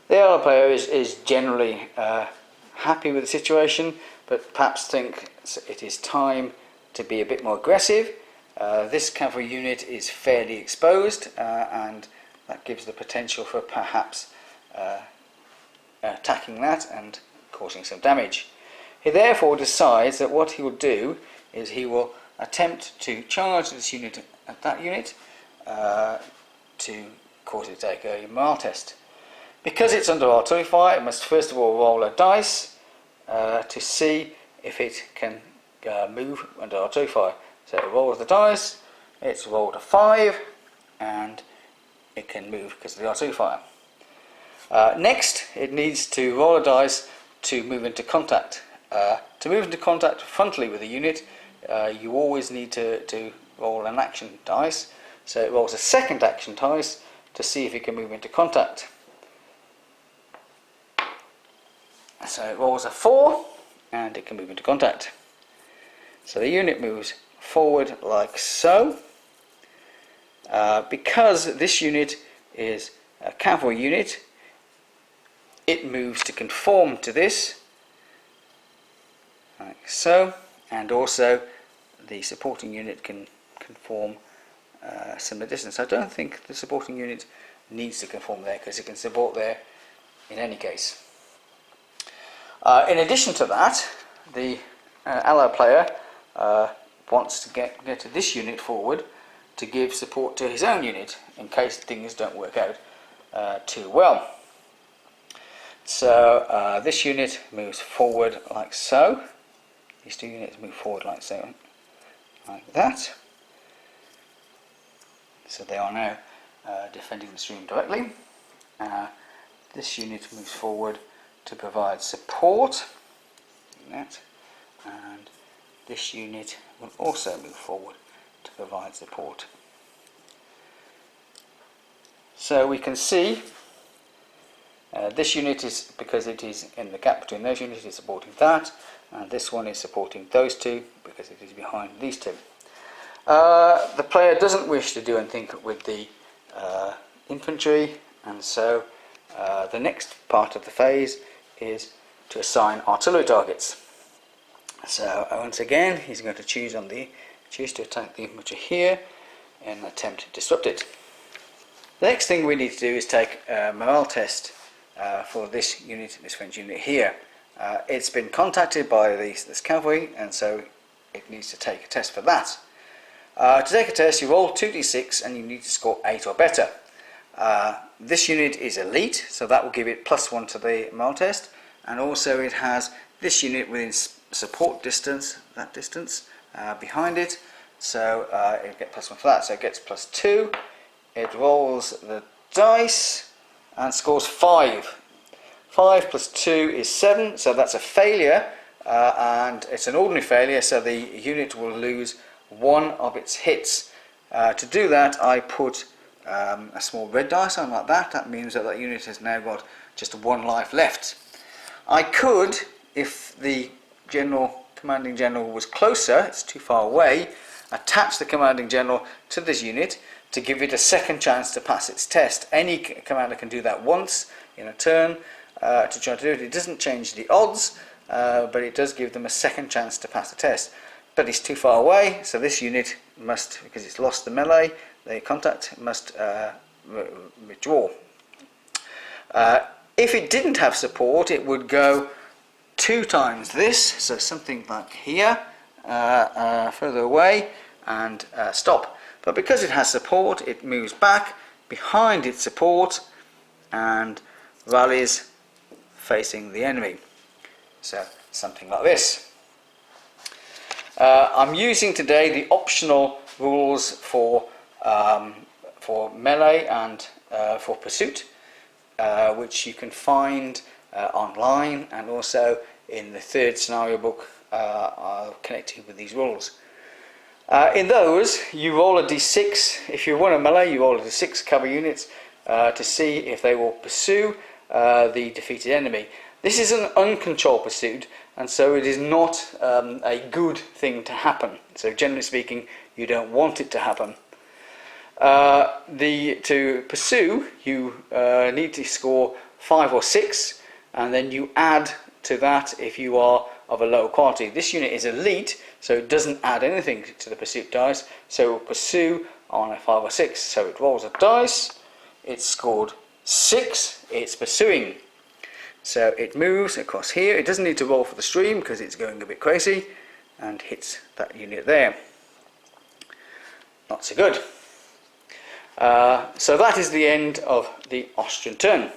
The other player is generally happy with the situation, but perhaps think it is time to be a bit more aggressive. This cavalry unit is fairly exposed, and that gives the potential for perhaps attacking that and causing some damage. He therefore decides that what he will do is he will attempt to charge this unit at that unit to cause it to take a morale test. Because it's under artillery fire, it must first of all roll a dice to see if it can move under artillery fire. So it rolls the dice, it's rolled a 5, and it can move because of the artillery fire. Next, it needs to roll a dice to move into contact. To move into contact frontally with a unit, you always need to roll an action dice. So it rolls a second action dice to see if it can move into contact. So it rolls a 4, and it can move into contact. So the unit moves forward like so. Because this unit is a cavalry unit, it moves to conform to this, like so, and also the supporting unit can conform similar distance. I don't think the supporting unit needs to conform there because it can support there in any case. In addition to that, the ally player wants to get this unit forward to give support to his own unit in case things don't work out too well. So this unit moves forward like so. These two units move forward like so, like that. So they are now defending the stream directly. This unit moves forward to provide support, like that, and this unit will also move forward to provide support. So we can see this unit is, because it is in the gap between those units, is supporting that, and this one is supporting those two because it is behind these two. The player doesn't wish to do anything with the infantry, and so the next part of the phase is to assign artillery targets. So once again, he's going to choose to attack the infantry here in an attempt to disrupt it. The next thing we need to do is take a morale test for this unit, this French unit here. It's been contacted by this cavalry, and so it needs to take a test for that. To take a test, you roll 2d6 and you need to score 8 or better. This unit is elite, so that will give it +1 to the morale test, and also it has this unit within support distance, that distance behind it, so it'll get +1 for that, so it gets +2. It rolls the dice and scores 5. 5 plus 2 is 7, so that's a failure, and it's an ordinary failure, so the unit will lose 1 of its hits. To do that, I put a small red dice on like that. That means that unit has now got just 1 life left. I could, if the commanding general was closer, it's too far away, attach the commanding general to this unit to give it a second chance to pass its test. Any commander can do that once in a turn to try to do it. It doesn't change the odds, but it does give them a second chance to pass the test. But it's too far away, so this unit must, because it's lost the melee, the contact, must withdraw. If it didn't have support, it would go 2 times this, so something like here, further away, and stop. But because it has support, it moves back behind its support and rallies facing the enemy. So something like this. I'm using today the optional rules for melee and for pursuit, which you can find online and also in the 3rd scenario book connected with these rules. In those, you roll a d6. If you run a melee, you roll a d6 cavalry units to see if they will pursue the defeated enemy. This is an uncontrolled pursuit, and so it is not a good thing to happen. So generally speaking, you don't want it to happen. To pursue, you need to score 5 or 6, and then you add to that if you are of a low quality. This unit is elite, so it doesn't add anything to the pursuit dice, so it will pursue on a 5 or 6. So it rolls a dice, it's scored 6, it's pursuing. So it moves across here. It doesn't need to roll for the stream because it's going a bit crazy, and hits that unit there. Not so good. So that is the end of the Austrian turn.